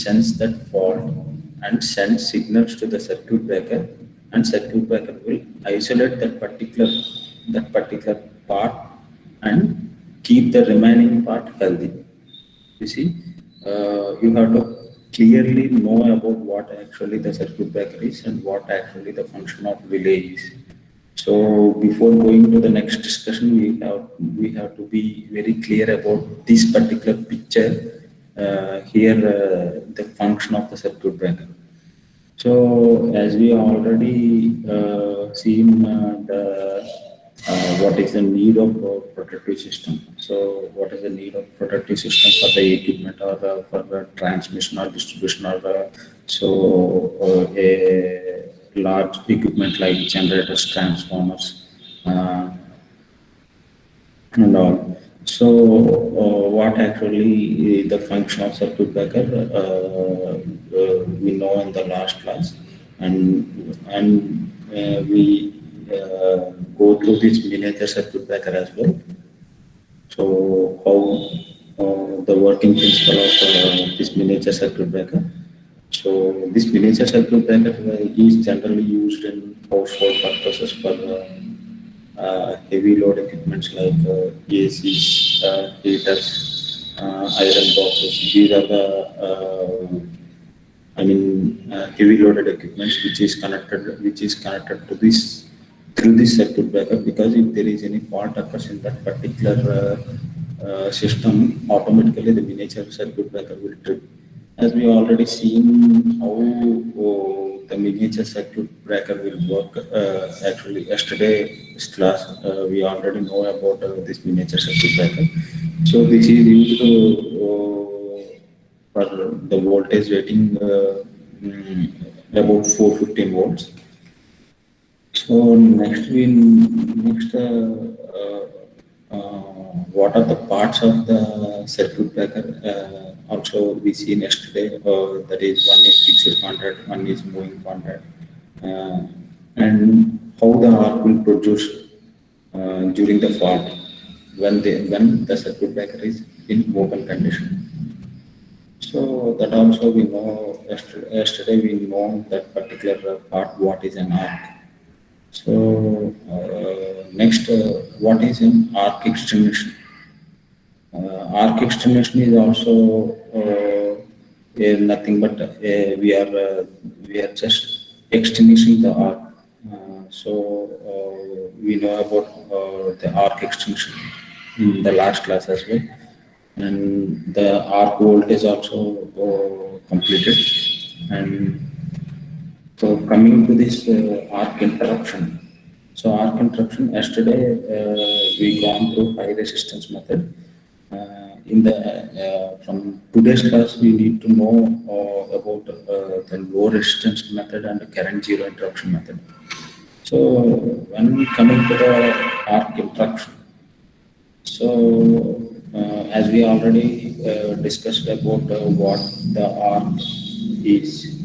sense that fault and send signals to the circuit breaker, and circuit breaker will isolate that particular part and keep the remaining part healthy. You see, you have to clearly know about what actually the circuit breaker is and what actually the function of relay is. So before going to the next discussion, we have to be very clear about this particular picture. Here, the function of the circuit breaker. So as we already seen what is the need of protective system. So what is the need of protective system for the equipment or for the transmission or distribution or a large equipment like generators, transformers, uh, and all. So, what actually the function of circuit breaker we know in the last class, and we go through this miniature circuit breaker as well. So, how the working principle of this miniature circuit breaker. So, this miniature circuit breaker is generally used in household purposes for heavy load equipments like ACs, heaters, iron boxes. These are the heavy loaded equipments which is connected to this through this circuit breaker, because if there is any fault occurs in that particular system, automatically the miniature circuit breaker will trip. As we already seen how the miniature circuit breaker will work, actually yesterday's class we already know about this miniature circuit breaker. So this is used for the voltage rating about 415 volts. So what are the parts of the circuit breaker? Also, we seen yesterday. That is, one is fixed contact, one is moving contact, uh, and how the arc will produce during the fault when the circuit breaker is in open condition. So that also we know yesterday we know that particular part what is an arc. So next, what is an arc extinguisher? Arc extinguisher is also nothing but we are just extinguishing the arc. We know about the arc extinction in the last class as well, and the arc voltage also completed. And so coming to this arc interruption. So arc interruption, yesterday we gone through high resistance method. In the from today's class, we need to know about the low resistance method and the current zero interruption method. So when coming to the arc interruption, so as we already discussed about what the arc is.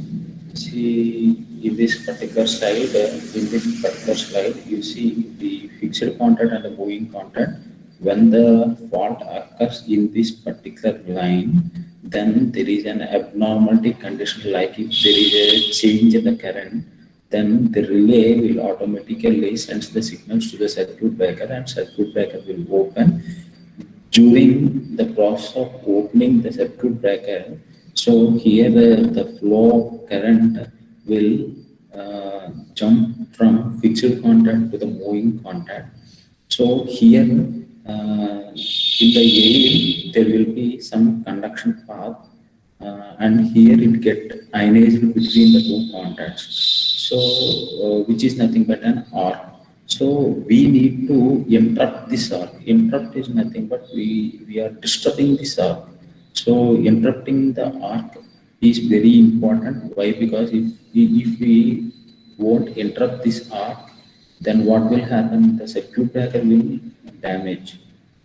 See, in this particular slide, you see the fixed contact and the moving contact. When the fault occurs in this particular line, then there is an abnormality condition. Like if there is a change in the current, then the relay will automatically send the signals to the circuit breaker, and circuit breaker will open. During the process of opening the circuit breaker, so here the flow of current will jump from fixed contact to the moving contact. So here in the air there will be some conduction path, and here it get ionized between the two contacts. So which is nothing but an arc. So we need to interrupt this arc. Interrupt is nothing but we are disturbing this arc. So interrupting the arc is very important. Why? Because if we won't interrupt this arc, then what will happen? The circuit breaker will damage.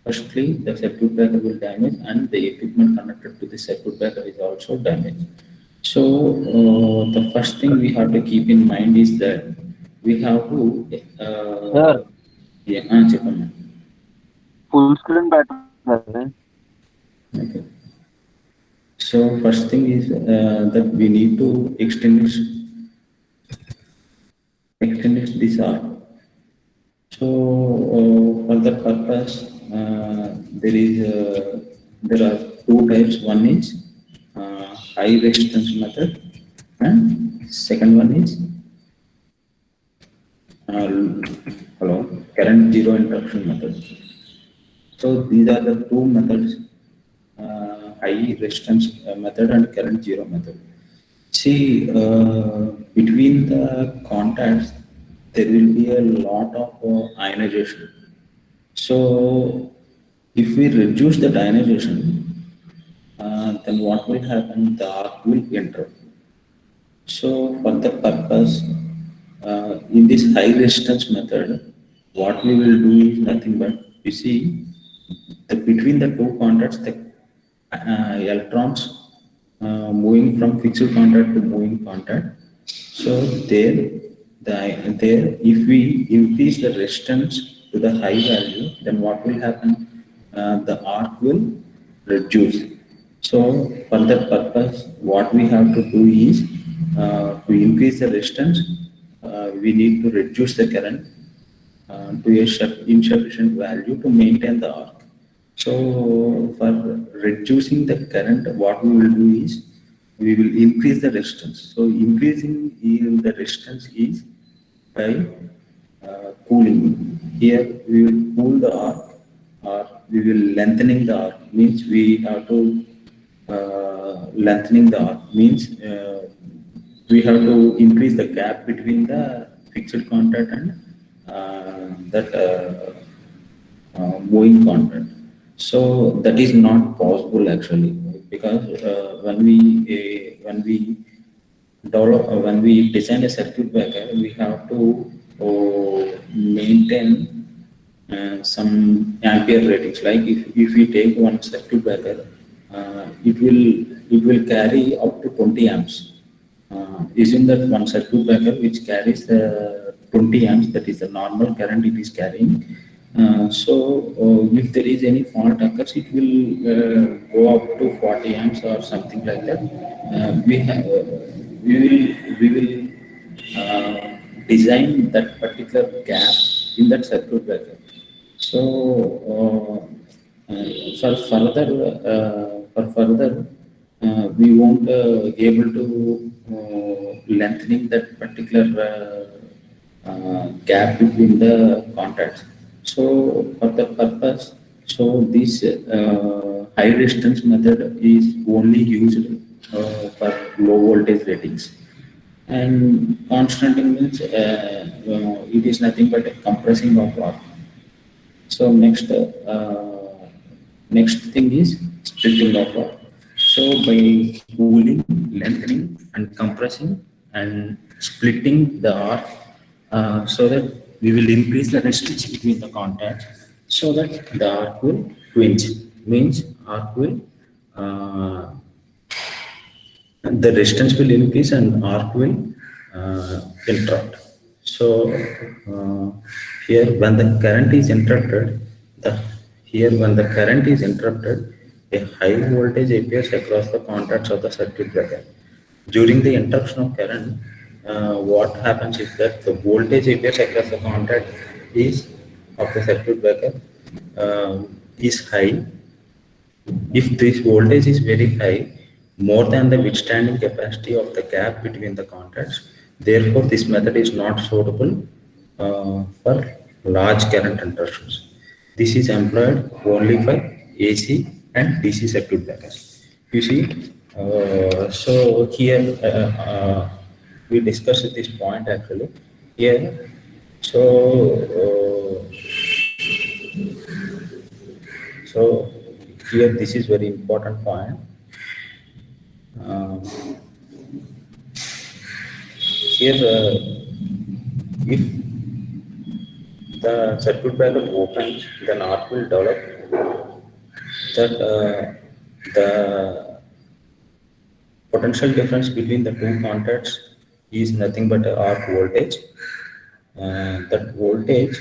Firstly, the circuit breaker will damage, and the equipment connected to the circuit breaker is also damaged. So the first thing we have to keep in mind is that we have to Sir, yeah, చెప్పండి. full screen better. Okay. So first thing is that we need to extinguish this arc. So for that purpose, there are two types. One is high resistance method, and second one is uh, hello current zero interruption method. So these are the two methods: high resistance method and current zero method. See, between the contacts, there will be a lot of ionization. So, if we reduce the ionization, then what will happen? The arc will enter. So, for the purpose, in this high resistance method, what we will do is nothing but you see between the two contacts, the electrons moving from fixed contact to moving contact. So there, if we increase the resistance to the high value, then what will happen? The arc will reduce. So for that purpose, what we have to do is to increase the resistance, we need to reduce the current to a insufficient value to maintain the arc. So for reducing the current, what we will do is we will increase the resistance. So increasing the resistance is by cooling. Here we will cool the arc, or we will lengthening the arc. Means we have to lengthening the arc means we have to increase the gap between the fixed contact and that moving contact. So that is not possible actually, because when we develop when we design a circuit breaker, we have to maintain some ampere ratings. Like if we take one circuit breaker, it will carry up to 20 amps. Isn't that one circuit breaker which carries the 20 amps, that is the normal current it is carrying. If there is any fault occurs, it will go up to 40 amps or something like that. We will design that particular gap in that circuit breaker. So we won't able to lengthening that particular gap between the contacts. So for the purpose, so this high resistance method is only used for low voltage ratings. And constant means it is nothing but a compressing of arc. So next thing is splitting of arc. So by cooling, lengthening, and compressing and splitting the arc, so that we will increase the distance between the contacts, so that the arc will twinge. Means arc will the resistance will increase and arc will interrupt. So here when the current is interrupted, when the current is interrupted, a high voltage appears across the contacts of the circuit breaker. During the interruption of current, what happens is that the voltage appears across the contact is of the circuit breaker is high. If this voltage is very high, more than the withstanding capacity of the gap between the contacts, therefore this method is not suitable for large current interruptions. This is employed only for AC and DC circuit breakers. You see, so here we discussed this point actually. Here, so so here this is very important point. Here, if the circuit breaker opens, then arc will develop. That the potential difference between the two contacts is nothing but a arc voltage. That voltage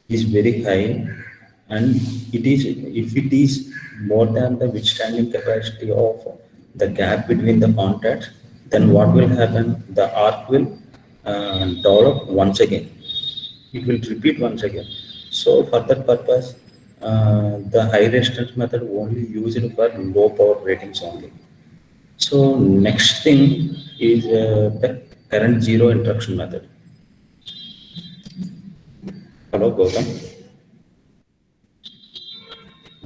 is very high, and if it is more than the withstanding capacity of the gap between the contacts, then what will happen? The arc will develop once again. It will repeat once again. So for that purpose, the high resistance method only used for low power ratings only. So next thing is the current zero interruption method. Hello, Gautam.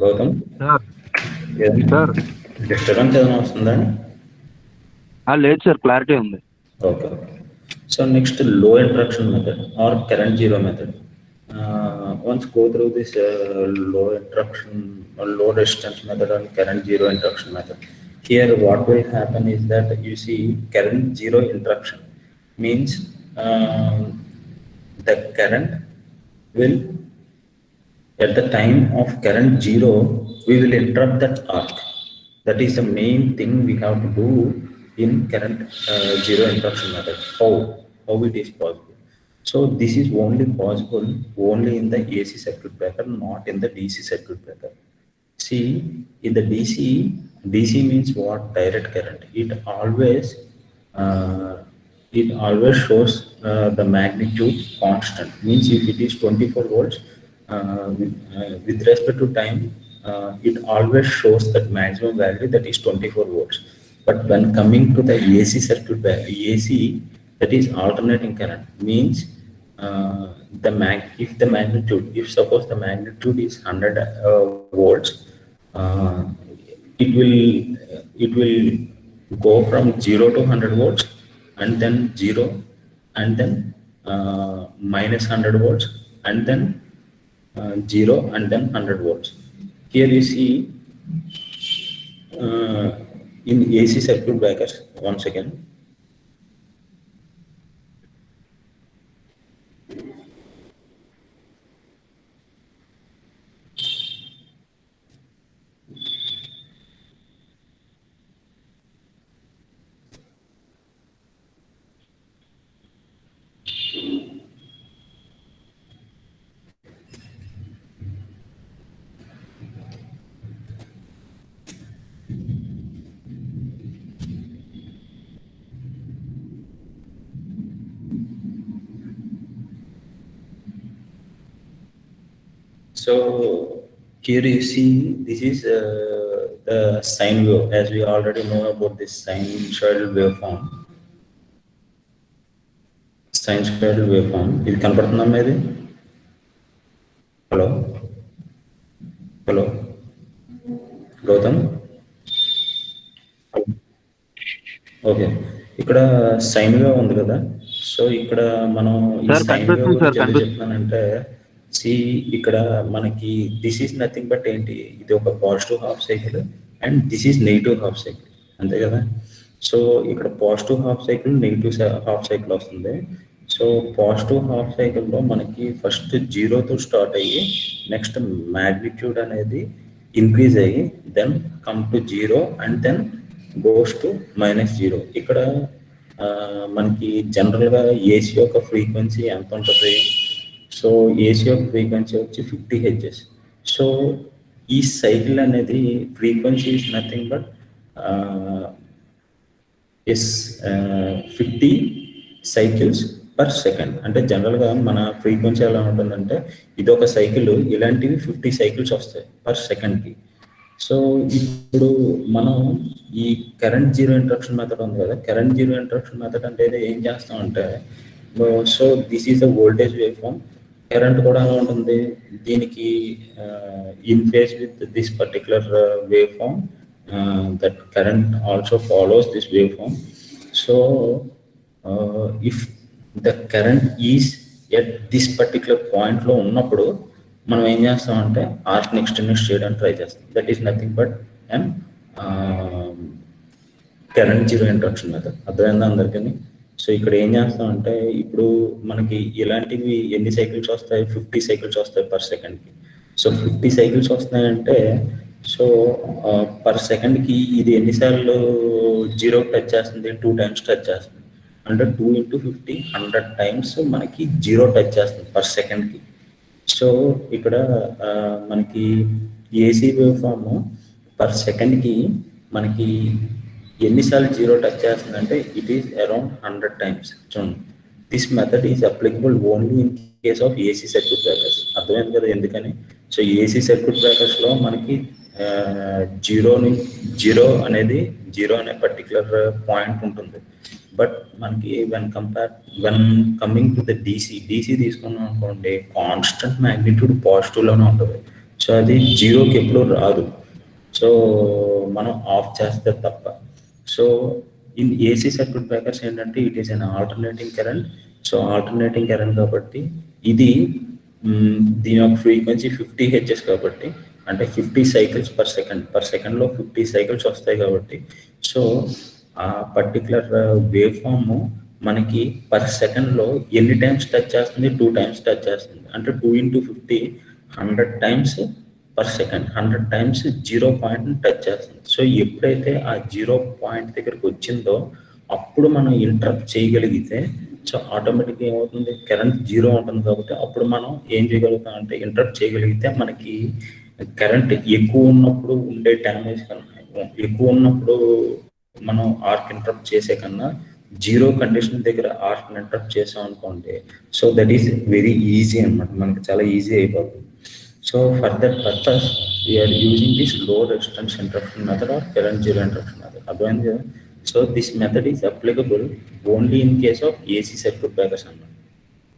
Gautam, sir ఏదైనా sir disturbance ఏదైనా వస్తుందా? లేదు sir clarity ఉంది. Okay. So next, low interaction method or current zero method. Once go through this low interaction or low resistance method and current zero interaction method. Here, what will happen is that you see current zero interaction means the current will, at the time of current zero, we will interrupt that arc. That is the main thing we have to do in current zero interruption method. How it is possible? So this is only possible only in the AC circuit breaker, not in the DC circuit breaker. See, in the DC means what? Direct current. Uh, it always shows the magnitude constant. Means if it is 24 volts, with respect to time, it always shows that maximum value, that is 24 volts. But when coming to the AC circuit, AC, that is alternating current, means if the magnitude, if suppose the magnitude is 100 volts, uh, it will go from 0 to 100 volts, and then 0, and then minus 100 volts, and then 0, and then 100 volts. Here you see uh, in AC circuit breakers, once again. So here you see this is the sine wave, as we already know about this sinusoidal waveform. Sinusoidal waveform. ఇది కనపడుతుందమ్మా ఇది? Hello hello Gautam. Okay, ఇక్కడ sine wave ఉంది కదా. So ఇక్కడ మనం ఈ sir sine wave కనిపిస్తుంది సార్, గురించి ఎందుకు కనిపిస్తుంది. చెప్తున్నానంటే, సి ఇక్కడ మనకి దిస్ ఈజ్ నథింగ్ బట్ ఏంటి, ఇది ఒక positive half cycle and this is negative half cycle, అంతే కదా. సో ఇక్కడ positive half cycle, negative half cycle వస్తుంది. సో పాజిటివ్ హాఫ్ సైకిల్లో మనకి ఫస్ట్ జీరోతో స్టార్ట్ అయ్యి నెక్స్ట్ మ్యాగ్నిట్యూడ్ అనేది ఇంక్రీజ్ అయ్యి then come to zero and then goes to -0. ఇక్కడ మనకి జనరల్గా ఏసీ యొక్క ఫ్రీక్వెన్సీ ఎంత ఉంటుంది? సో ఏసీ యొక్క ఫ్రీక్వెన్సీ వచ్చి 50 హెర్ట్జ్. సో ఈ సైకిల్ అనేది frequency is nothing but 50 cycles per second. అంటే జనరల్గా మన ఫ్రీక్వెన్సీ ఎలా ఉంటుందంటే, ఇది ఒక సైకిల్, ఇలాంటివి 50 సైకిల్స్ వస్తాయి పర్ సెకండ్కి. సో ఇప్పుడు మనం ఈ కరెంట్ జీరో ఇంటరప్షన్ మెథడ్ ఉంది కదా, కరెంట్ జీరో ఇంటరప్షన్ మెథడ్ అంటే ఏం చేస్తామంటే, so this is a voltage wave form. Current కూడా ఎలా ఉంటుంది, దీనికి in phase with this particular wave form, that current also follows this wave form. So if the current is at this particular పాయింట్లో ఉన్నప్పుడు మనం ఏం చేస్తామంటే ఆర్క్ని ఎక్స్టెండ్ చేయడానికి ట్రై చేస్తాం. That is nothing but and current zero interruption method. అర్థమైందా అందరికీ? సో ఇక్కడ ఏం చేస్తామంటే, ఇప్పుడు మనకి ఇలాంటివి ఎన్ని సైకిల్స్ వస్తాయి? 50 సైకిల్స్ వస్తాయి పర్ సెకండ్కి. సో 50 సైకిల్స్ వస్తున్నాయంటే, సో పర్ సెకండ్కి ఇది ఎన్నిసార్లు జీరో టచ్ చేస్తుంది? 2 టైమ్స్ టచ్ చేస్తుంది. అంటే 2 × 50 100 టైమ్స్ మనకి జీరో టచ్ చేస్తుంది పర్ సెకండ్కి. సో ఇక్కడ మనకి ఏసీ వేవ్ ఫామ్ పర్ సెకండ్కి మనకి ఎన్నిసార్లు జీరో టచ్ చేస్తుందంటే ఇట్ ఈస్ అరౌండ్ 100 టైమ్స్. చూడండి, this method is applicable only in case of AC circuit breakers. అర్థమైంది కదా ఎందుకని. సో ఏసీ సర్క్యూట్ బ్రేకర్స్లో మనకి జీరో అనే పర్టికులర్ పాయింట్ ఉంటుంది. బట్ మనకి when coming to the DC తీసుకున్నాం అనుకోండి, కాన్స్టెంట్ మ్యాగ్నిట్యూడ్ పాజిటివ్లోనే ఉంటుంది. సో అది జీరోకి ఎప్పుడు రాదు, సో మనం ఆఫ్ చేస్తే తప్ప. So in AC circuit breakers ఏంటంటే it is an alternating current. So alternating current కాబట్టి ఇది దీని యొక్క ఫ్రీక్వెన్సీ 50 Hz కాబట్టి, అంటే 50 సైకిల్స్ పర్ సెకండ్లో 50 సైకిల్స్ వస్తాయి కాబట్టి, సో ఆ పర్టికులర్ వేవ్ ఫామ్ మనకి పర్ సెకండ్లో ఎన్ని టైమ్స్ టచ్ చేస్తుంది? 2 టైమ్స్ టచ్ చేస్తుంది. అంటే 2 × 50 100 times per second, 100 times zero పాయింట్ని టచ్ చేస్తుంది. సో ఎప్పుడైతే ఆ జీరో పాయింట్ దగ్గరికి వచ్చిందో అప్పుడు మనం ఇంటరప్ట్ చేయగలిగితే, సో ఆటోమేటిక్గా ఏమవుతుంది, కరెంట్ జీరో ఉంటుంది కాబట్టి అప్పుడు మనం ఏం చేయగలుగుతాం అంటే ఇంటరప్ట్ చేయగలిగితే మనకి కరెంట్ ఎక్కువ ఉన్నప్పుడు ఉండే డ్యామేజ్ కన్నా, ఎక్కువ ఉన్నప్పుడు మనం ఆర్క్ ఇంటరప్ట్ చేసే కన్నా జీరో కండిషన్ దగ్గర ఆర్క్ ఇంటరప్ట్ చేసాం అనుకోండి, so that is very easy అనమాట, మనకి చాలా ఈజీ అయిపోతుంది. So for that purpose, we are using this low resistance interruption method or current zero interruption method. So this method is applicable only in case of AC circuit breakers.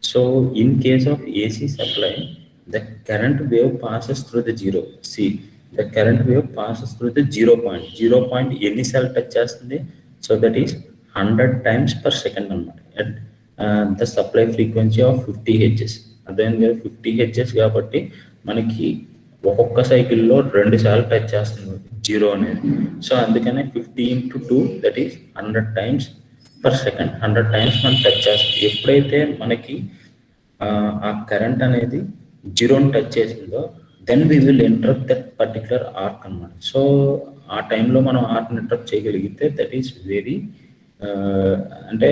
So in case of AC supply, the current wave passes through the zero. See, the current wave passes through the 0 point. 0 point any cell touch చేస్తుంది, so that is 100 times per second at the supply frequency of 50 Hz. అదేవిధంగా 50 Hz కాబట్టి మనకి ఒక్కొక్క సైకిల్లో 2 సార్లు touch చేస్తుంది zero అనేది. So అందుకనే 50 × 2 that is 100 times per second, 100 times మనం టచ్ చేస్తుంది. ఎప్పుడైతే మనకి ఆ కరెంట్ అనేది జీరోని టచ్ చేసిందో then we will interrupt that particular arc అనమాట. సో ఆ టైంలో మనం ఆర్క్ని ఇంటరప్ట్ చేయగలిగితే దట్ ఈస్ వెరీ అంటే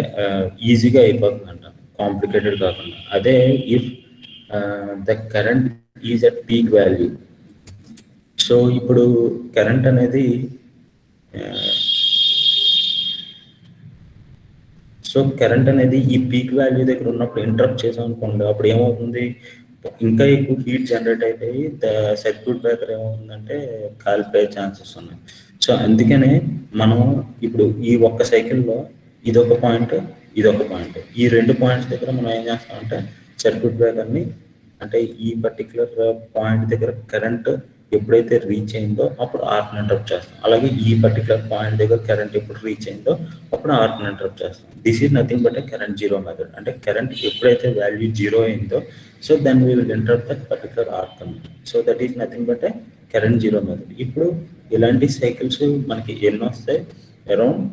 ఈజీగా అయిపోతుంది అంట, కాంప్లికేటెడ్ కాకుండా. అదే if the current is at peak value, so ఇప్పుడు కరెంట్ అనేది ఈ పీక్ వాల్యూ దగ్గర ఉన్నప్పుడు ఇంటరప్ట్ చేసాం అనుకోండి, అప్పుడు ఏమవుతుంది, ఇంకా ఎక్కువ హీట్ జనరేట్ అయిపోయి ద సర్క్యూట్ బ్రేకర్ ఏమవుతుందంటే కాలిపోయే ఛాన్సెస్ ఉన్నాయి. సో అందుకనే మనం ఇప్పుడు ఈ ఒక్క సైకిల్లో ఇదొక పాయింట్, ఈ 2 పాయింట్స్ దగ్గర మనం ఏం చేస్తామంటే సర్క్యూట్ బ్రేకర్ని, అంటే ఈ పర్టికులర్ పాయింట్ దగ్గర కరెంట్ ఎప్పుడైతే రీచ్ అయిందో అప్పుడు ఆర్క్ని ఇంటరప్ట్ చేస్తాం. అలాగే ఈ పర్టికులర్ పాయింట్ దగ్గర కరెంట్ ఎప్పుడు రీచ్ అయిందో అప్పుడు ఆర్క్ని ఇంటరప్ట్ చేస్తాం. This is nothing but a current zero method. అంటే కరెంట్ ఎప్పుడైతే వాల్యూ జీరో అయిందో so then we will interrupt that particular arc అనమాట. So that is nothing but a current zero method. ఇప్పుడు ఇలాంటి సైకిల్స్ మనకి ఎన్ని వస్తాయి, అరౌండ్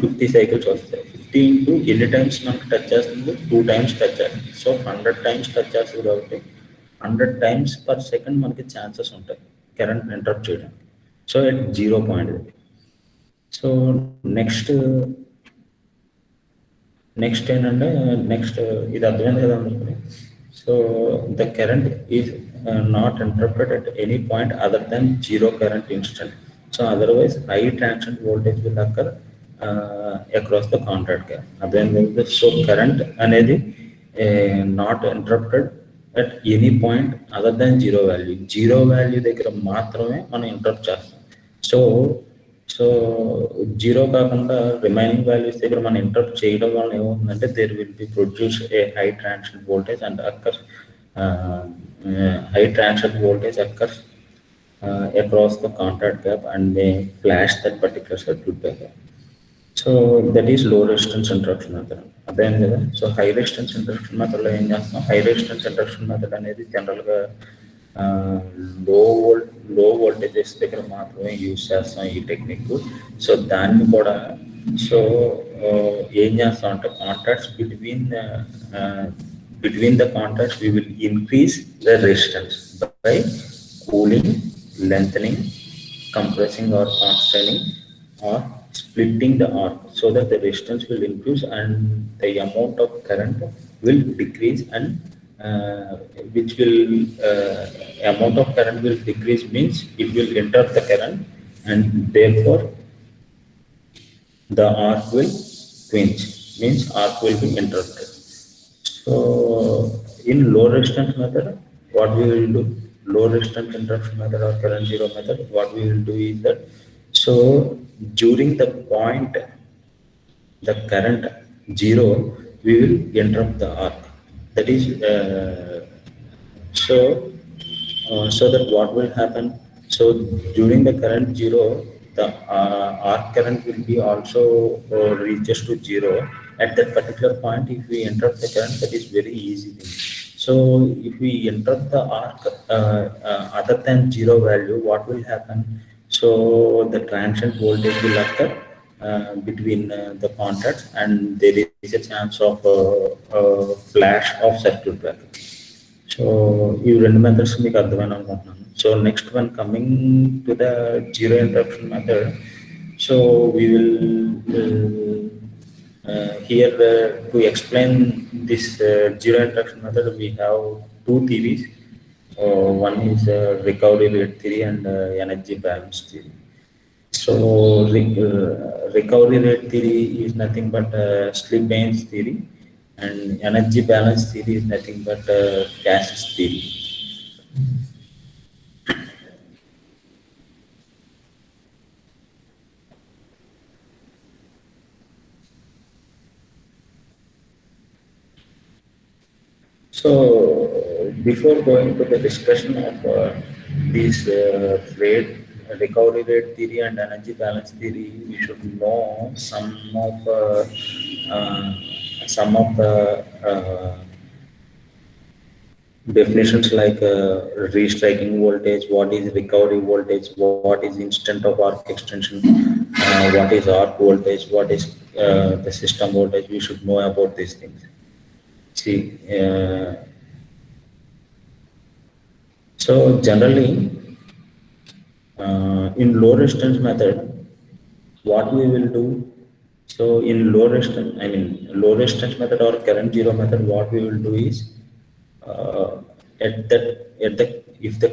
50 సైకిల్స్ వస్తాయి. 50 × ఎన్ని టైమ్స్ మనకి టచ్ చేస్తుంది, 2 టైమ్స్ టచ్ చేస్తుంది. సో 100 టైమ్స్ టచ్ చేస్తుంది కాబట్టి 100 టైమ్స్ పర్ సెకండ్ మనకి ఛాన్సెస్ ఉంటాయి కరెంట్ ఇంటరప్ట్ చేయడానికి. So at 0 point. So next ఏంటంటే ఇది అర్థమైంది కదా అనుకుని. So the current is not interrupted at any point other than zero current instant. So otherwise high transient voltage will అక్కర్ across the contact gap. అర్థమైంది. So current అనేది not interrupted at any point other than zero value దగ్గర మాత్రమే మనం interrupt చేస్తాం. So zero కాకుండా remaining values దగ్గర మనం interrupt చేయడం వల్ల ఏమవుతుందంటే there will be produce a high transient voltage and occurs across the contact gap and may flash that particular circuit breaker. So that is low resistance interruption method. అదేంటి కదా. So high resistance interruption మెథడ్లో ఏం చేస్తాం, high resistance interruption method అనేది జనరల్గా లో voltages దగ్గర మాత్రమే యూజ్ చేస్తాం ఈ టెక్నిక్. సో దాన్ని కూడా ఏం చేస్తాం అంటే contacts between the contacts we will increase the resistance by cooling, lengthening, compressing or constraining or splitting the arc, so that the resistance will increase and the amount of current will decrease, and amount of current will decrease means it will interrupt the current and therefore the arc will quench, means arc will be interrupted. So in low resistance method, what we will do, low resistance interruption method or current zero method, what we will do is that, so during the point, the current zero, we will interrupt the arc. That is, so that what will happen? So during the current zero, the arc current will be also reaches to zero. At that particular point, if we interrupt the current, that is very easy thing. So if we interrupt the arc other than zero value, what will happen? So the transient voltage will occur between the contacts, and there is a chance of flash of circuit breaker. So ఈ రెండు methods మీకు అర్థమైన అనుకుంటున్నాను. So next one coming to the zero interruption method. So we will here to explain this zero interruption method, we have two theories. One is recovery rate theory and energy balance theory. So recovery rate theory is nothing but Slip-Baines theory, and energy balance theory is nothing but Cash's theory. So before going to the discussion of these recovery rate theory and energy balance theory, we should know some of the definitions like restriking voltage, what is recovery voltage, what is instant of arc extension, what is arc voltage, what is the system voltage. We should know about these things. See, so generally in low resistance method, what we will do, so in low resistance method or current zero method, what we will do is if the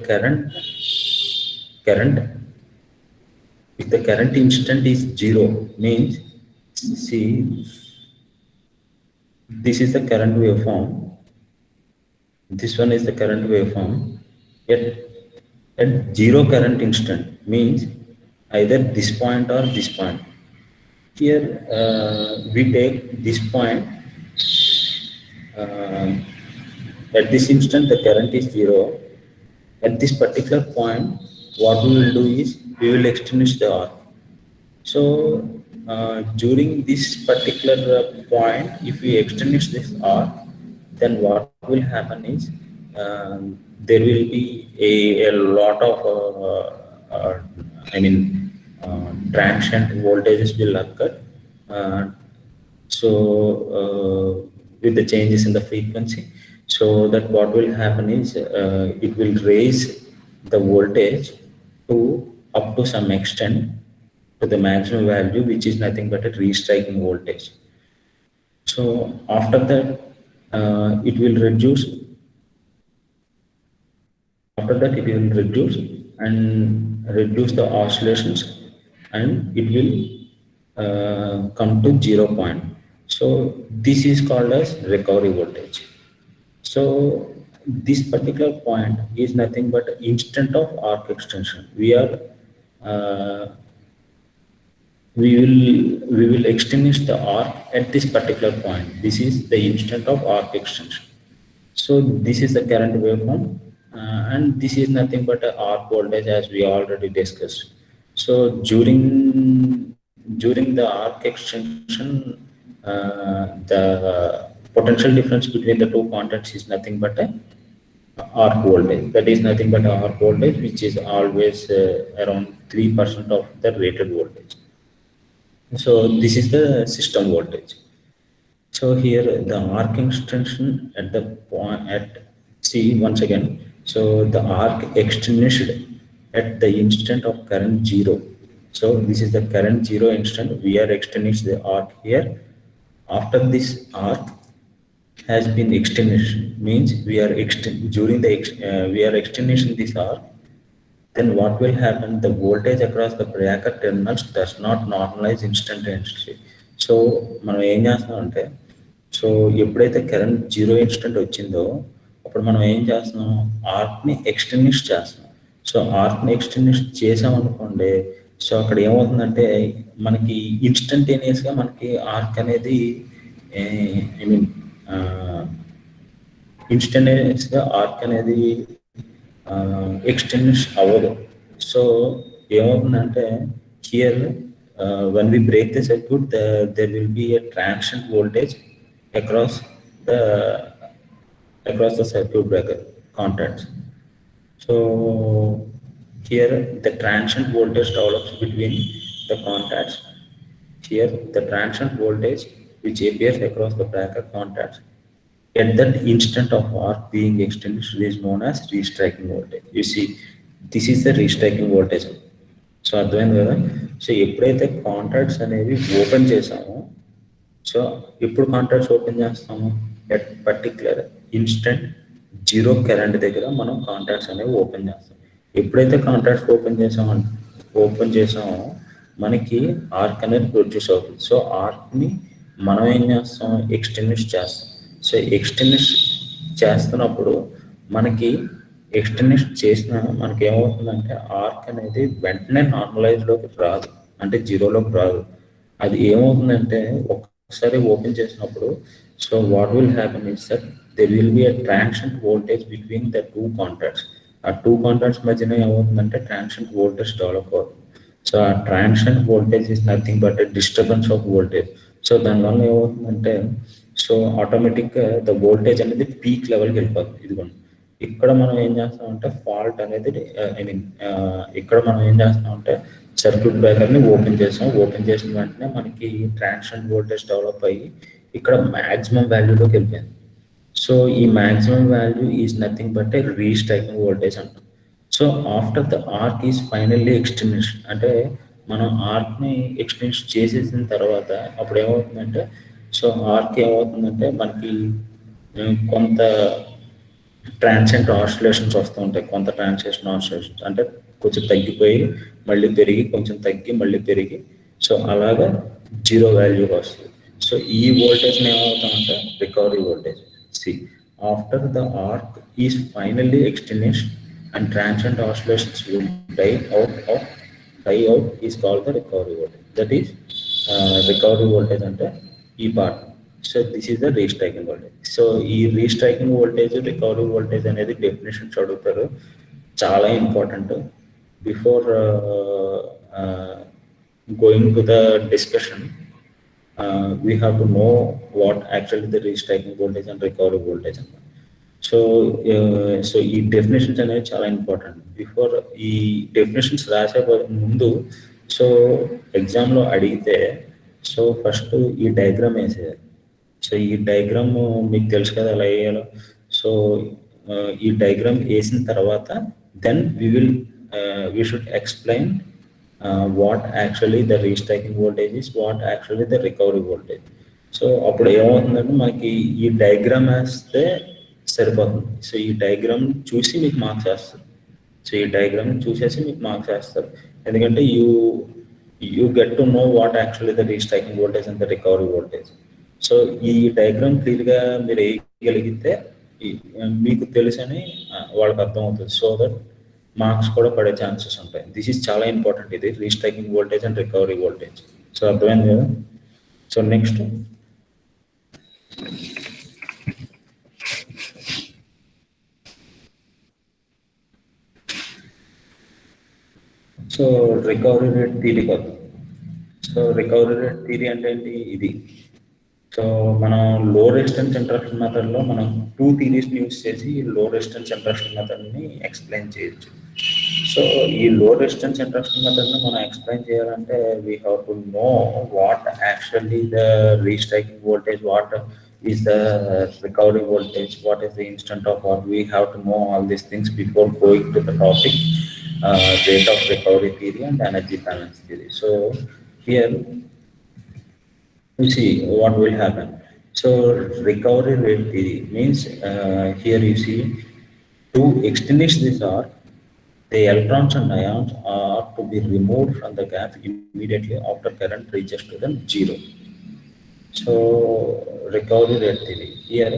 current instant is zero, means, see, this is the current waveform, this one is the current waveform. At zero current instant, means either this point or this point. Here we take this point, at this instant the current is zero. At this particular point, what we will do is we will extinguish the arc. So during this particular point, if we extinguish this arc, then what will happen is there will be a lot of transient voltages will occur. With the changes in the frequency, so that what will happen is it will raise the voltage to up to some extent to the maximum value, which is nothing but a restriking voltage. So after that, it will reduce. After that, it will reduce the oscillations, and it will come to 0 point. So this is called as recovery voltage. So this particular point is nothing but instant of arc extension. We will extinguish the arc at this particular point. This is the instant of arc extension. So this is the current waveform, and this is nothing but an arc voltage, as we already discussed. So during the arc extension, the potential difference between the two contacts is nothing but a arc voltage. That is nothing but arc voltage, which is always around 3% of the rated voltage. So this is the system voltage. So here the arc extension at the point see once again. So the arc extinguished at the instant of current zero. So this is the current zero instant. We are extinguishing the arc here. After this arc has been extinguished, means we are extinguishing this arc. then what will happen? The voltage across the breaker terminals does not normalize instantaneously. So మనం ఏం చేస్తామంటే, so ఎప్పుడైతే current zero instant వచ్చిందో అప్పుడు మనం ఏం చేస్తున్నాం, ఆర్క్ని ఎక్స్టెన్నిష్ చేస్తున్నాం. సో ఆర్క్ని ఎక్స్టెన్నిష్ చేసామనుకోండి, సో అక్కడ ఏమవుతుందంటే మనకి ఇన్స్టంటేనియస్గా మనకి ఆర్క్ అనేది ఐ మీన్ ఇన్స్టంటేనియస్గా ఆర్క్ అనేది ఎక్స్టెన్షన్ అవ్వదు. సో ఏమవుతుందంటే here when we break the circuit, there will be a transient voltage across the circuit breaker contacts. So here the transient voltage develops between the contacts. Here the transient voltage which appears across the breaker contacts at that instant of arc being extinguished is known as restriking voltage. You see, this is the restriking voltage. So అర్థమైంది కదా. So ఎప్పుడైతే contacts అనేవి open చేసామో, so ఎప్పుడు contacts open చేస్తాము, at particular instant zero current దగ్గర మనం contacts అనేవి ఓపెన్ చేస్తాం. ఎప్పుడైతే కాంటాక్ట్స్ ఓపెన్ చేసామో మనకి ఆర్క్ అనేది ప్రొడ్యూస్ అవుతుంది. సో ఆర్క్ని మనం ఏం చేస్తాం, ఎక్స్టెన్షన్ చేస్తాం. సో ఎక్స్టెన్షన్ చేస్తున్నప్పుడు మనకి ఎక్స్టెన్షన్ చేసిన మనకి ఏమవుతుందంటే ఆర్క్ అనేది వెంటనే నార్మలైజ్లోకి రాదు, అంటే జీరోలోకి రాదు. అది ఏమవుతుందంటే ఒకసారి ఓపెన్ చేసినప్పుడు, so what will happen is that there will be a transient voltage between the two contacts. ఆ టూ కాంటాక్ట్స్ మధ్యన ఏమవుతుందంటే ట్రాన్సియంట్ వోల్టేజ్ డెవలప్ అవుతుంది. సో ఆ transient voltage is nothing but a disturbance of voltage. So దానివల్ల ఏమవుతుందంటే, so ఆటోమేటిక్గా the voltage అనేది peak లెవెల్కి వెళ్ళిపోతుంది. ఇదిగోండి ఇక్కడ మనం ఏం చేస్తామంటే ఫాల్ట్ అనేది ఐ మీన్ ఇక్కడ మనం ఏం చేస్తామంటే సర్క్యూట్ బ్రేకర్ని ఓపెన్ చేసాం. ఓపెన్ చేసిన వెంటనే మనకి ట్రాన్సియంట్ వోల్టేజ్ డెవలప్ అయ్యి ఇక్కడ మ్యాక్సిమం వాల్యూలోకి వెళ్ళిపోయింది. సో ఈ maximum value is nothing but a restriking voltage అంటాం. So after the arc is finally extension, అంటే మనం ఆర్క్ని ఎక్స్టెన్షన్ చేసేసిన తర్వాత అప్పుడు ఏమవుతుందంటే, సో ఆర్క్ ఏమవుతుందంటే మనకి కొంత ట్రాన్సియంట్ ఆసిలేషన్స్ వస్తూ ఉంటాయి. కొంత ట్రాన్సిషన్ ఆసిలేషన్స్ అంటే కొంచెం తగ్గిపోయి మళ్ళీ పెరిగి, కొంచెం తగ్గి మళ్ళీ పెరిగి, సో అలాగా జీరో వాల్యూ వస్తుంది. సో ఈ వోల్టేజ్ని ఏమవుతామంటే recovery voltage. See after the arc is finally extension and transient oscillations will die out is called the recovery voltage. That is recovery voltage అంటే ఈ part. So this is the restriking voltage. So ఈ restriking voltage, recovery voltage అనేది definitions అడుగుతారు, చాలా important. Before going to the discussion we have to know what actually the restriking voltage and recovery voltage అన్నమాట. So ఈ definitions అనేవి చాలా important. Before ఈ definitions రాసే ముందు, సో ఎగ్జామ్లో అడిగితే సో ఫస్ట్ ఈ డయాగ్రామ్ వేసేయాలి. సో ఈ డయాగ్రామ్ మీకు తెలుసు కదా ఎలా వేయాలో. సో ఈ డయాగ్రామ్ వేసిన తర్వాత then we should explain what actually the restriking voltage is, what actually the recovery voltage. So అప్పుడు ఏమవుతుందంటే మనకి ఈ డయాగ్రామ్ వేస్తే సరిపోతుంది. సో ఈ డయాగ్రామ్ చూసి మీకు మార్క్స్ వేస్తారు. సో ఈ డయాగ్రామ్ చూసేసి మీకు మార్క్స్ వేస్తారు, ఎందుకంటే you get to know what actually the restriking voltage and the recovery voltage. So ఈ డయాగ్రామ్ క్లియర్గా మీరు వేయగలిగితే మీకు తెలుసని వాళ్ళకి అర్థమవుతుంది. సో దట్ మార్క్స్ కూడా పడే ఛాన్సెస్ ఉంటాయి. దిస్ ఈజ్ చాలా ఇంపార్టెంట్, ఇది restriking voltage and recovery voltage. So అర్థమైంది కదా. So next so recovery rate theory కాదు. సో రికవరీ రేట్ థియరీ అంటే ఏంటి, ఇది. సో మనం లో రెసిస్టెన్స్ ఇంట్రడక్షన్ మెథడ్లో మనం 2 థియరీస్ని యూజ్ చేసి లో రెసిస్టెన్స్ ఇంట్రడక్షన్ మెథడ్ని ఎక్స్ప్లెయిన్ చేయొచ్చు. సో ఈ లో రెసిస్టెన్స్ ఇంట్రడక్షన్ మెథడ్ని మనం ఎక్స్ప్లెయిన్ చేయాలంటే we have to know what actually the restriking voltage, what is the recovery voltage, what is the instant of arc. We have to know all these things before going to the topic rate of recovery theory and energy balance theory. So here you see what will happen. So recovery rate theory means here you see to extinguish this arc the electrons and ions are to be removed from the gap immediately after current reaches to the zero. So recovery rate theory. Here,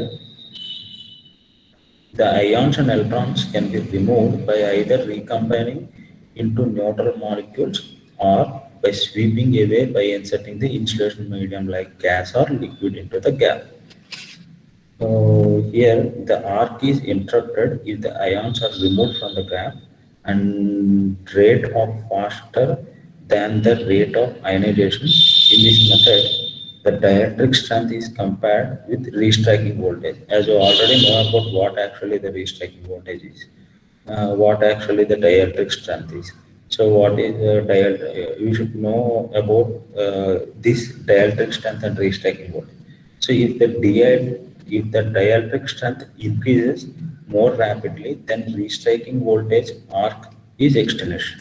the ions and electrons can be removed by either recombining into neutral molecules or by sweeping away by inserting the insulation medium like gas or liquid into the gap. So here the arc is interrupted if the ions are removed from the gap and rate of faster than the rate of ionization. In this method, the dielectric strength is compared with restriking voltage. As you already know about what actually the restriking voltage is, what actually the dielectric strength is. So what is the dielectric? You should know about this dielectric strength and restriking voltage. So if the dielectric strength increases more rapidly, then restriking voltage arc is extinguished.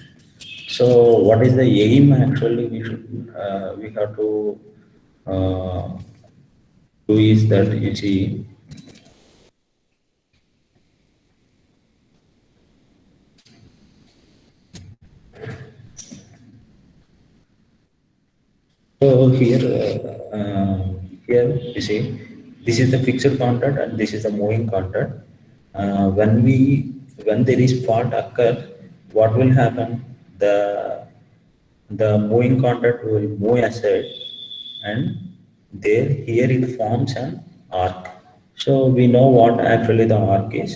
So what is the aim actually we have to do is that you see so here you see this is the fixed contact and this is the moving contact. When there is fault occur, what will happen? The moving contact will move aside, and there here it forms an arc. So we know what actually the arc is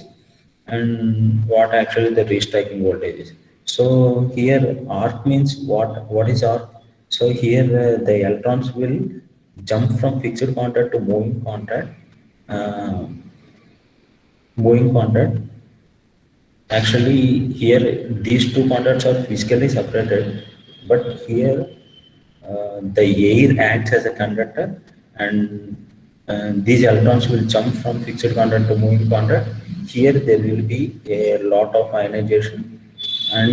and what actually the restriking voltage is. So here arc means what? What is arc? So here the electrons will jump from fixed contact to moving contact. Uh, moving contact. Actually, here these two contacts are physically separated, but here the air acts as a conductor, and these electrons will jump from fixed contact to moving contact. Here there will be a lot of ionization, and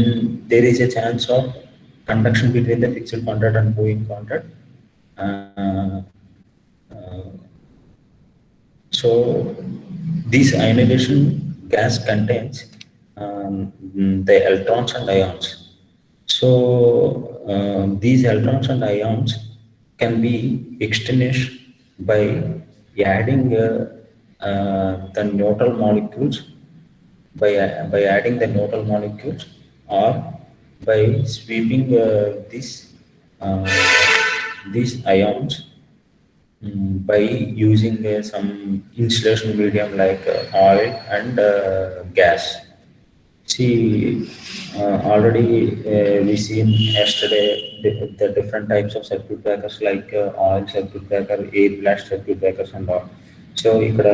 there is a chance of conduction between the fixed contact and moving contact. Uh, uh, so this ionization gas contains the electrons and ions. So these electrons and ions can be extinguished by adding the neutral molecules, by adding the neutral molecules, or by sweeping uh, these ions by using some insulation medium like oil and gas. See, already we seen yesterday the different types of circuit breakers like oil circuit breaker, air blast circuit breakers and all. So ఇక్కడ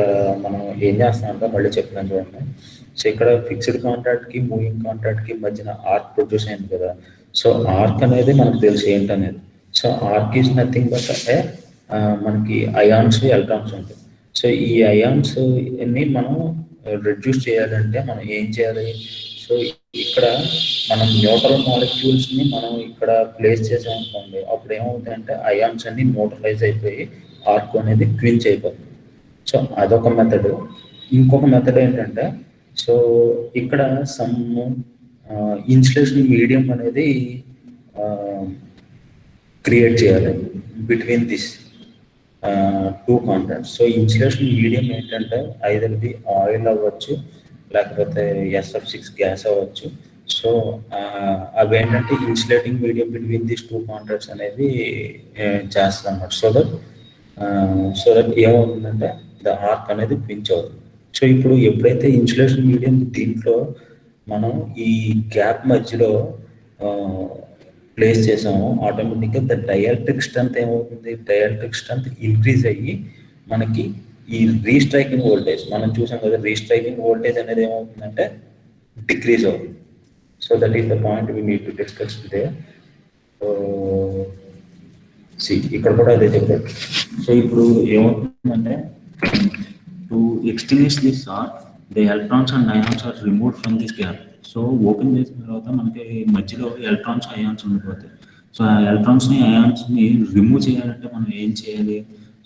మనం ఏం చేస్తామంటే మళ్ళీ చెప్తున్నాను చూడండి. So ఇక్కడ fixed contract కి moving contract కి మధ్యన ఆర్క్ ప్రొడ్యూస్ అయింది కదా. సో ఆర్క్ అనేది మనకు తెలుసు ఏంటనేది. So arc is nothing but మనకి అయాన్స్ ఎలక్ట్రాన్స్ ఉంటాయి. సో ఈ అయాన్స్ ని మనం రిడ్యూస్ చేయాలంటే మనం ఏం చేయాలి? సో ఇక్కడ మనం న్యూట్రల్ మాలిక్యూల్స్ ని మనం ఇక్కడ ప్లేస్ చేసాం అనుకోండి, అప్పుడు ఏమవుతాయంటే అయాన్స్ అన్ని న్యూట్రలైజ్ అయిపోయి ఆర్క్ అనేది క్వించ్ అయిపోతుంది. సో అదొక మెథడ్. ఇంకొక మెథడ్ ఏంటంటే, సో ఇక్కడ సమ్ ఇన్సులేషన్ మీడియం అనేది క్రియేట్ చేయాలి between this two contacts. So insulation medium ఏంటంటే ఐదర్ ది ఆయిల్ అవ్వచ్చు, లేకపోతే SF6 గ్యాస్ అవ్వచ్చు. సో అవి ఏంటంటే insulating medium between this two contacts అనేది చేస్తాం అన్నమాట. సో దట్ ఏమవుతుందంటే ద ఆర్క్ అనేది క్వించ్ అవుతుంది. సో ఇప్పుడు ఎప్పుడైతే ఇన్సులేషన్ మీడియం దీంట్లో మనం ఈ గ్యాప్ మధ్యలో ప్లేస్ చేసామో, ఆటోమేటిక్గా ద డైఎలక్ట్రిక్ స్ట్రెంత్ ఏమవుతుంది? డైఎలక్ట్రిక్ స్ట్రెంత్ ఇంక్రీజ్ అయ్యి మనకి ఈ రీస్ట్రైకింగ్ వోల్టేజ్ మనం చూసాం కదా, రీస్ట్రైకింగ్ వోల్టేజ్ అనేది ఏమవుతుందంటే డిక్రీజ్ అవుతుంది. So that is the point we need to discuss today. ఇక్కడ కూడా అదే చెప్పారు. సో ఇప్పుడు ఏమవుతుందంటే to extinguish this arc the electrons and ions are removed from this gap. So open చేసిన తర్వాత మనకి మధ్యలో ఎలక్ట్రాన్స్ అయాన్స్ ఉండిపోతాయి. సో ఆ ఎలక్ట్రాన్స్ని అయాన్స్ని రిమూవ్ చేయాలంటే మనం ఏం చేయాలి?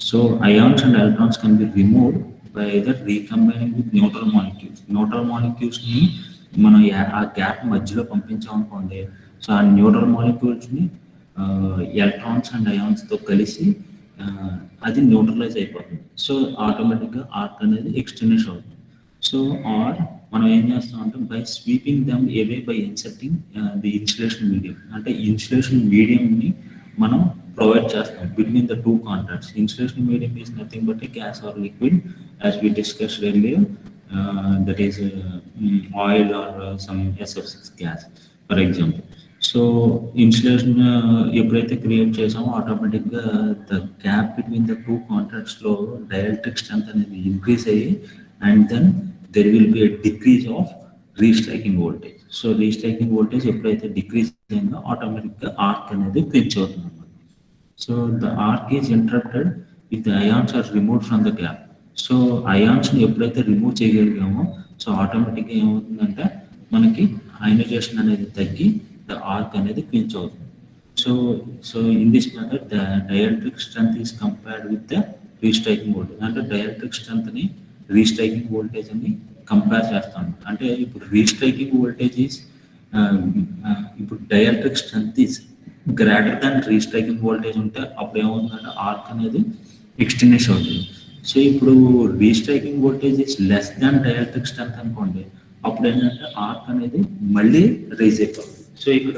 So ions and electrons can be removed by either recombining with neutral molecules. Neutral molecules ni మనం ఆ గ్యాప్ మధ్యలో పంపించామనుకోండి, సో ఆ న్యూట్రల్ మాలిక్యూల్స్ని ఎలక్ట్రాన్స్ అండ్ అయాన్స్తో కలిసి అది న్యూట్రలైజ్ అయిపోతుంది. సో ఆటోమేటిక్గా ఆర్క్ అనేది ఎక్స్టెన్షన్ అవుతుంది. సో ఆర్ మనం ఏం చేస్తాం అంటే by sweeping them away by incepting the insulation medium, అంటే ఇన్సులేషన్ మీడియంని మనం ప్రొవైడ్ చేస్తాం between the two contacts. Insulation medium is nothing but a gas or liquid as we discussed earlier, that is oil or some SF6 gas for example. So ఇన్సులేషన్ ఎప్పుడైతే create చేసామో ఆటోమేటిక్గా the gap between the two కాంటాక్ట్స్లో dielectric strength అనేది increase అయ్యి and then there will be a decrease of restriking voltage. So రీస్ట్రైకింగ్ voltage ఎప్పుడైతే decrease అయిందో ఆటోమేటిక్గా ఆర్క్ అనేది క్వించ్ అవుతుంది అన్నమాట. So the arc is interrupted if the ions are removed from the gap. So అయాన్స్ని ఎప్పుడైతే రిమూవ్ చేయగలిగామో సో ఆటోమేటిక్గా ఏమవుతుందంటే మనకి అయనైజేషన్ అనేది తగ్గి ద ఆర్క్ అనేది క్వించ్ అవుతుంది. So in this method the dielectric strength is compared with the restriking voltage. అంటే డైఎలక్ట్రిక్ స్ట్రెంత్ని రీస్ట్రైకింగ్ వోల్టేజ్ అని కంపేర్ చేస్తాను. అంటే ఇప్పుడు రీస్ట్రైకింగ్ వోల్టేజ్ ఈస్ ఇప్పుడు dielectric strength is greater than restriking voltage ఉంటే అప్పుడు ఏమవుతుందంటే ఆర్క్ అనేది ఎక్స్టెన్షన్ అవుతుంది. సో ఇప్పుడు restriking voltage is less than dielectric strength అనుకోండి, అప్పుడు ఏంటంటే ఆర్క్ అనేది మళ్ళీ రైజ్ అయిపోతుంది. సో ఇక్కడ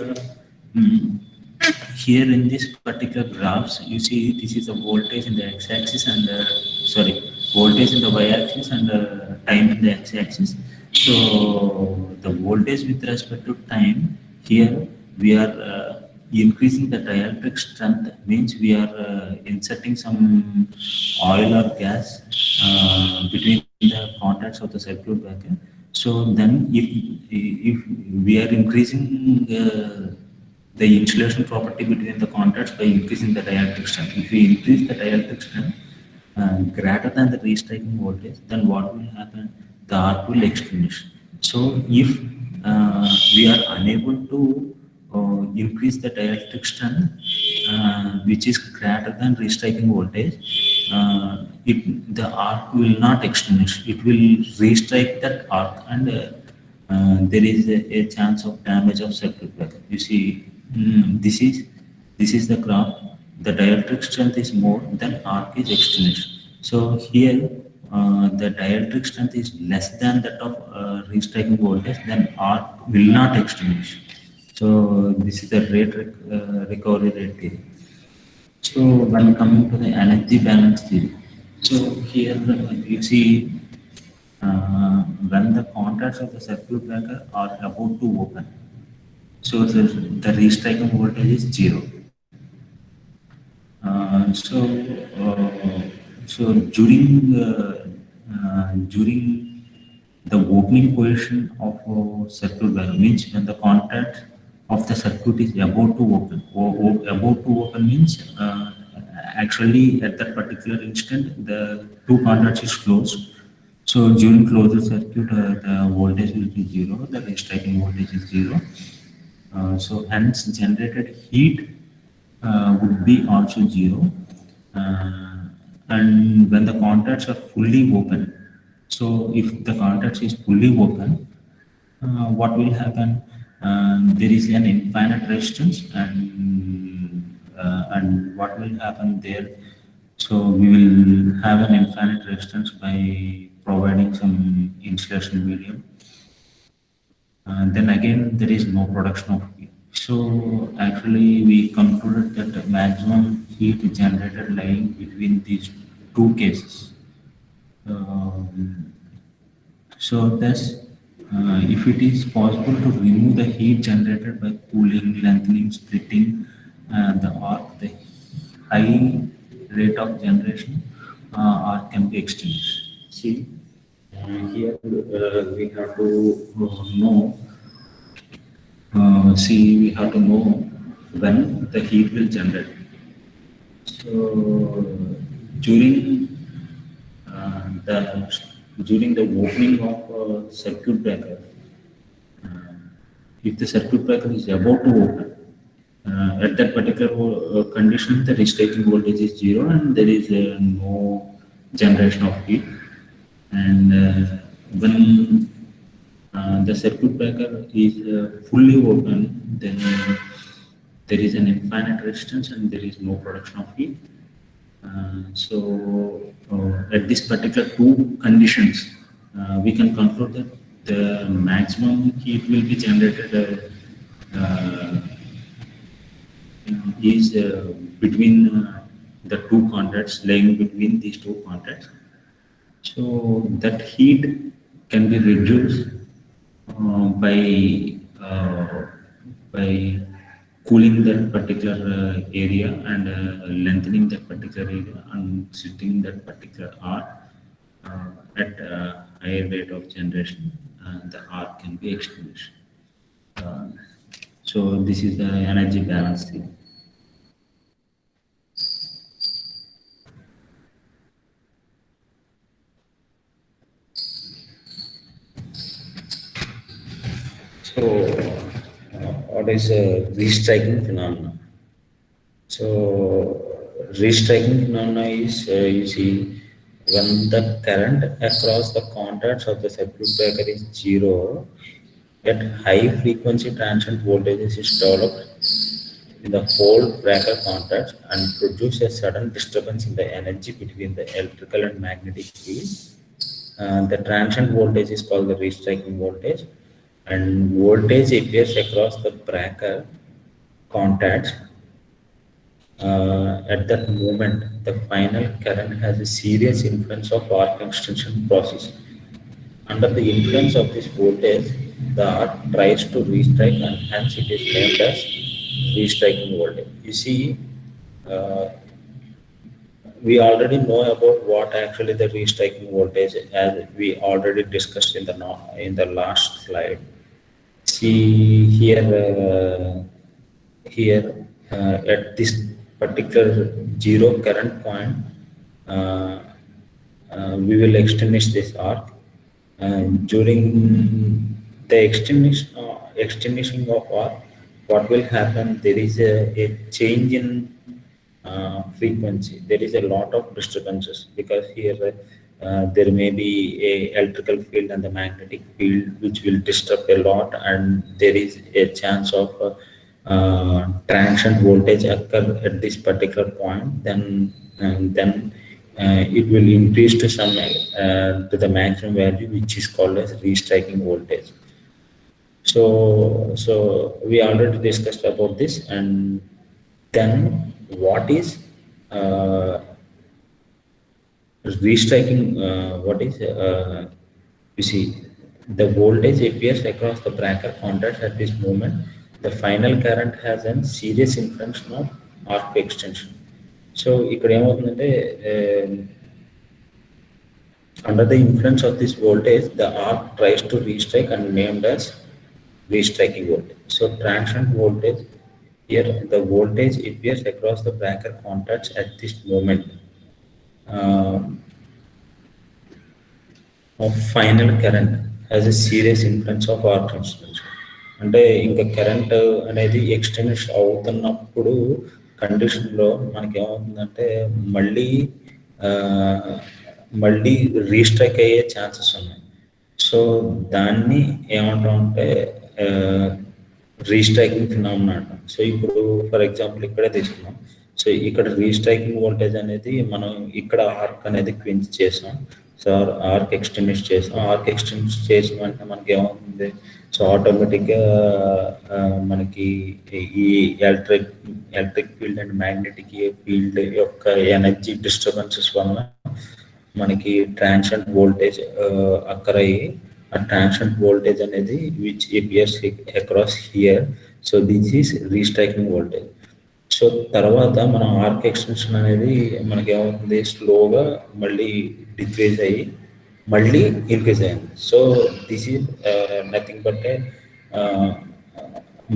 here in this particular graphs you see this is a voltage in the x-axis and voltage in the y-axis and time in the x-axis. So the voltage with respect to time, here we are increasing the dielectric strength, means we are inserting some oil or gas between the contacts of the circuit breaker. So then if we are increasing the insulation property between the contacts by increasing the dielectric strength, if we increase the dielectric strength greater than the restriking voltage, then what will happen? The arc will extinguish. So if we are unable to increase the dielectric strength which is greater than restriking voltage, the arc will not extinguish. It will restrike that arc and there is a chance of damage of circuit breaker. You see, this is the graph. The dielectric strength is more, then arc is extinguished. So here the dielectric strength is less than that of restriking voltage, then arc will not extinguish. So this is the rate recovery rate theory. So when coming to the energy balance theory, so here you see when the contacts of the circuit breaker are about to open, so the restriking voltage is 0. So during the opening position of circuit breaker, means when the contact of the circuit is about to open. About to open means actually at that particular instant the two contacts is closed. So during closed circuit the voltage will be 0, the restriking voltage is 0. So hence generated heat would be also 0. And when the contacts are fully open, so if the contacts is fully open, what will happen? There is an infinite resistance and what will happen there? So we will have an infinite resistance by providing some insulation medium. Then again there is no production of heat. So actually we concluded that the maximum heat generated lying between these two cases. So thus if it is possible to remove the heat generated by cooling, lengthening, splitting the arc, the high rate of generation arc can be extinguished. See, here we have to know. We have to know when the heat will generate. So during the opening of circuit breaker, if the circuit breaker is about to open, at that particular condition the restriking voltage is 0 and there is no generation of heat. And when The circuit breaker is fully open, then there is an infinite resistance and there is no production of heat. At this particular two conditions, we can conclude that the maximum heat will be generated is between the two contacts, lying between these two contacts. So that heat can be reduced uh, by cooling that particular area and lengthening that particular area and sitting that particular arc at a higher rate of generation, the arc can be extinguished. Uh, so this is the energy balance thing. So, what is a restriking phenomenon? So, restriking phenomena is you see when the current across the contacts of the circuit breaker is zero, yet high frequency transient voltages is developed in the whole breaker contacts and produce a sudden disturbance in the energy between the electrical and magnetic field. The transient voltage is called the restriking voltage, and voltage appears across the breaker contacts. At that moment, the final current has a serious influence of arc extension process. Under the influence of this voltage, the arc tries to restrike and hence it is named as restriking voltage. You see, uh, we already know about what actually the restriking voltage as we already discussed in the in the last slide. See here, at this particular zero current point, uh, we will extinguish this arc. During the extinguishing of arc, what will happen? There is a change in frequency. There is a lot of disturbances because here there may be a electrical field and the magnetic field which will disturb a lot, and there is a chance of transient voltage occur at this particular point. Then it will increase to some to the maximum value, which is called as restriking voltage. So we already discussed about this, and then what is uh, restriking? What is you see the voltage appears across the breaker contacts at this moment. The final current has a serious influence on arc extension. So ఇక్కడ ఏమవుతుందంటే under the influence of this voltage, the arc tries to restrike and named as restriking voltage. So transient voltage, here the voltage appears across the breaker contacts at this moment uh, of final current has a serious influence of arc extension. అంటే ఇంకా current అనేది extension అవుతున్నప్పుడు కండిషన్లో మనకి ఏమవుతుందంటే మళ్ళీ ఆ, మళ్ళీ రీస్ట్రైక్ అయ్యే ఛాన్సెస్ ఉన్నాయి. సో దాన్ని ఏమంటామంటే రీస్ట్రైకింగ్ ఫినామినా అంటాం. సో ఇప్పుడు ఫర్ ఎగ్జాంపుల్ ఇక్కడే తీసుకున్నాం. సో ఇక్కడ రీస్ట్రైకింగ్ వోల్టేజ్ అనేది మనం ఇక్కడ ఆర్క్ అనేది క్వించ్ చేసాం. సో ఆర్క్ ఎక్స్టెండ్ చేసాం. ఆర్క్ ఎక్స్టెండ్ చేసిన వెంటనే మనకి ఏమవుతుంది? సో ఆటోమేటిక్గా మనకి ఈ electric field and magnetic field యొక్క ఎనర్జీ డిస్టర్బెన్సెస్ వలన మనకి ట్రాన్సియంట్ వోల్టేజ్ అక్కర్ అయ్యి ఆ ట్రాన్సియంట్ వోల్టేజ్ అనేది which appears across here. So this is restriking voltage. So తర్వాత మనం ఆర్క్ ఎక్స్టెన్షన్ అనేది మనకి ఏమవుతుంది? స్లోగా మళ్ళీ డిక్రీజ్ అయ్యి మళ్ళీ ఇంక్రీజ్ అయింది. So this is nothing but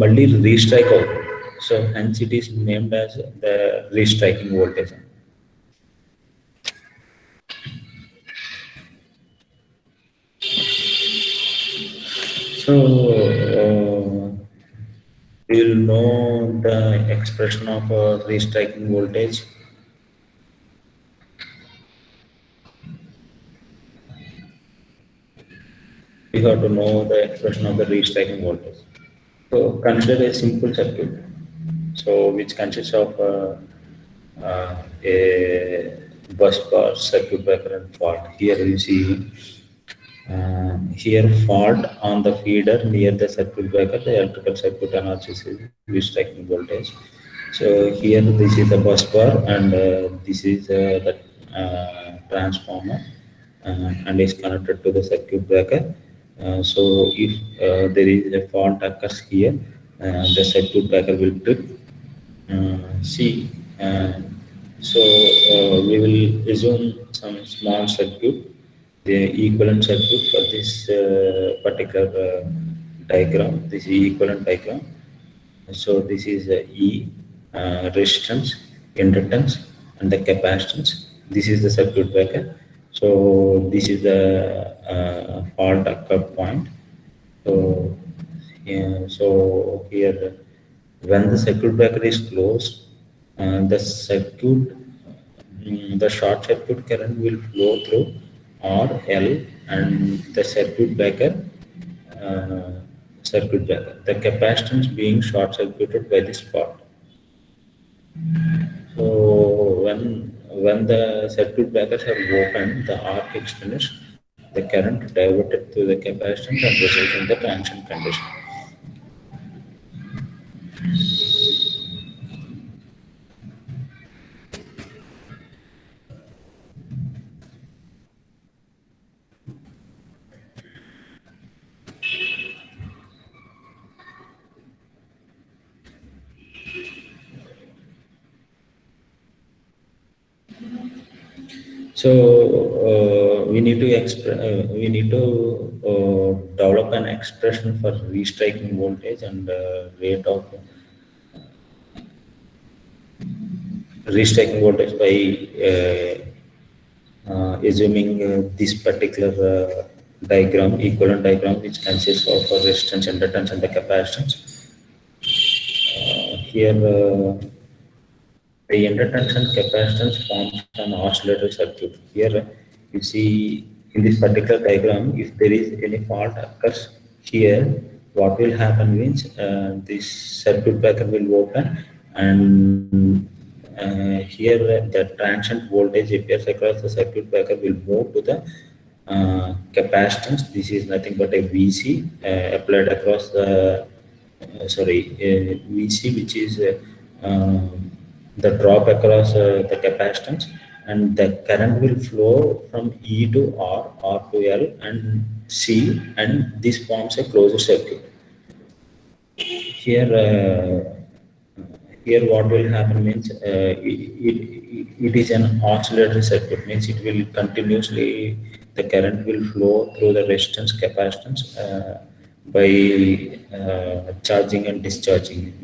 మళ్ళీ రీస్ట్రైక్ అవుతుంది. So hence it is named as the restriking voltage. So you'll know the expression of restriking voltage. we have to know the expression of the restriking voltage. So consider a simple circuit, so which consists of a bus bar, circuit breaker, and fault. Here you see here fault on the feeder near the circuit breaker, the electrical circuit analysis is restricting voltage. So here this is the bus bar and this is the transformer and is connected to the circuit breaker. So if there is a fault occurs here, the circuit breaker will trip. See, we will assume some small circuit, the equivalent circuit for this particular diagram. This is equivalent diagram. So this is E, resistance, inductance, and the capacitance. This is the circuit breaker. So this is the fault occur point. So, yeah, so here, when the circuit breaker is closed, the short circuit current will flow through R, L, and the circuit breaker. The capacitance being short circuited by this part. So when the circuit breakers have opened, the arc is finished, the current diverted to the capacitance and results in the transient condition. So we need to develop an expression for restriking voltage and rate of restriking voltage by assuming this particular diagram, equivalent diagram, which consists of resistance, inductance, and the capacitance. Here the inductance and capacitance forms an oscillator circuit. Here you see in this particular diagram, if there is any fault occurs here, what will happen means this circuit breaker will open and here the transient voltage appears across the circuit breaker will move to the capacitance. This is nothing but a VC applied across the VC, which is the drop across the capacitance, and the current will flow from E to R, R to L, and C, and this forms a closed circuit. Here what will happen means it is an oscillatory circuit, means it will continuously, the current will flow through the resistance capacitance by charging and discharging,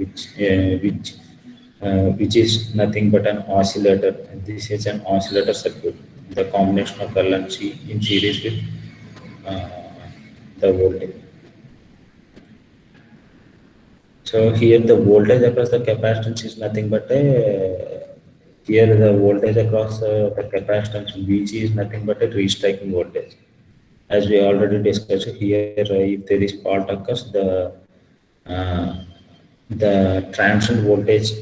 which is nothing but an oscillator. This is an oscillator circuit, the combination of L and C in series with the voltage. So here the voltage across the capacitance is nothing but here the voltage across the capacitance VG is nothing but a restriking voltage. As we already discussed here, if there is fault occurs, the transient voltage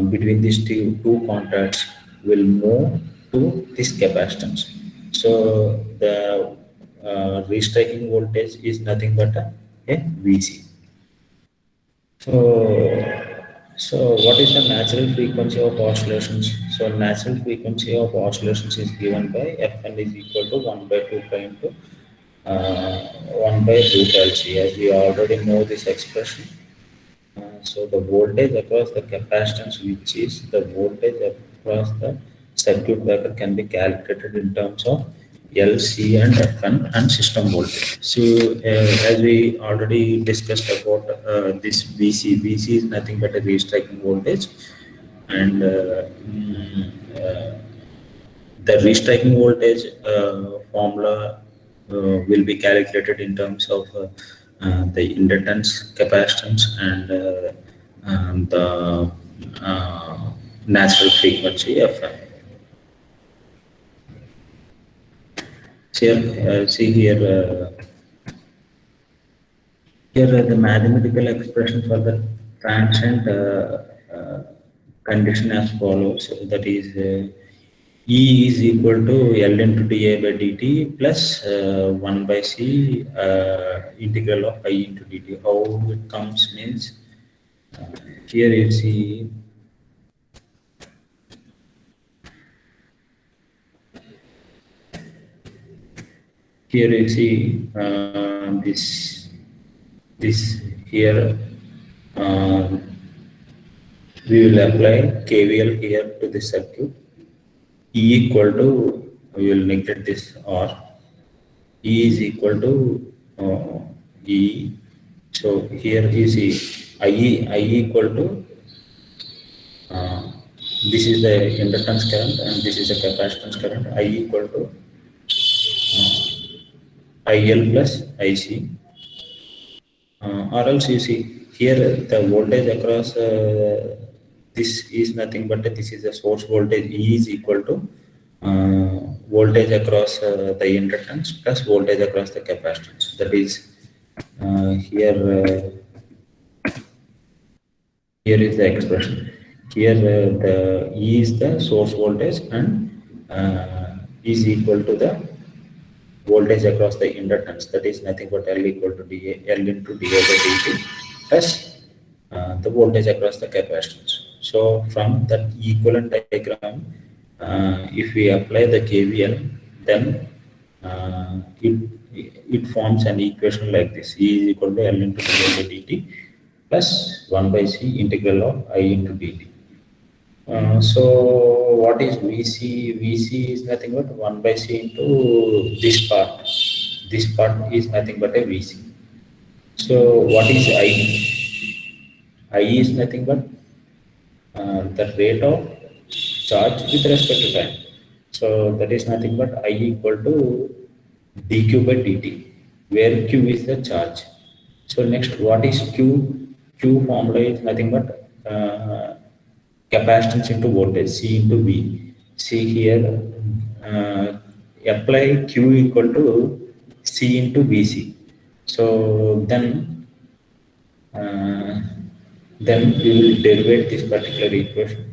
between these two contacts will move to this capacitance. So the restriking voltage is nothing but a VC. So what is the natural frequency of oscillations? So natural frequency of oscillations is given by Fn is equal to 1 by 2 pi into 1 by root LC, as we already know this expression. So the voltage across the capacitance, which is the voltage across the circuit breaker, can be calculated in terms of LC and Fn and system voltage. So as we already discussed about this VC is nothing but a restriking voltage, and the restriking voltage formula will be calculated in terms of the inductance, capacitance, and the natural frequency Fn. See here Here the mathematical expression for the transient condition as follows. That is E is equal to L into dA by dt plus 1 by C integral of I into dt. How it comes means here you see this here we will apply KVL here to this circuit. E equal to, we will neglect this R. E is equal to E. So here you see I equal to this is the inductance current and this is the capacitance current. I equal to IL plus IC. Or else you see here the voltage across this is nothing but this is the source voltage. E is equal to voltage across the inductance plus voltage across the capacitance. That is here is the expression. Here the E is the source voltage and is equal to the voltage across the inductance. That is nothing but L equal to dA, L into dA by dt plus the voltage across the capacitance. So from that equivalent diagram, if we apply the KVL, then it forms an equation like this: E is equal to L into dA by dt plus 1 by C integral of I into dt. So what is VC? VC is nothing but 1 by C into this part. This part is nothing but a VC. So what is I? I is nothing but the rate of charge with respect to time. So that is nothing but I equal to dq by dt, where q is the charge. So next, what is q? Q formula is nothing but capacitance into voltage, C into V. See here, apply Q equal to C into VC. So then we will derivate this particular equation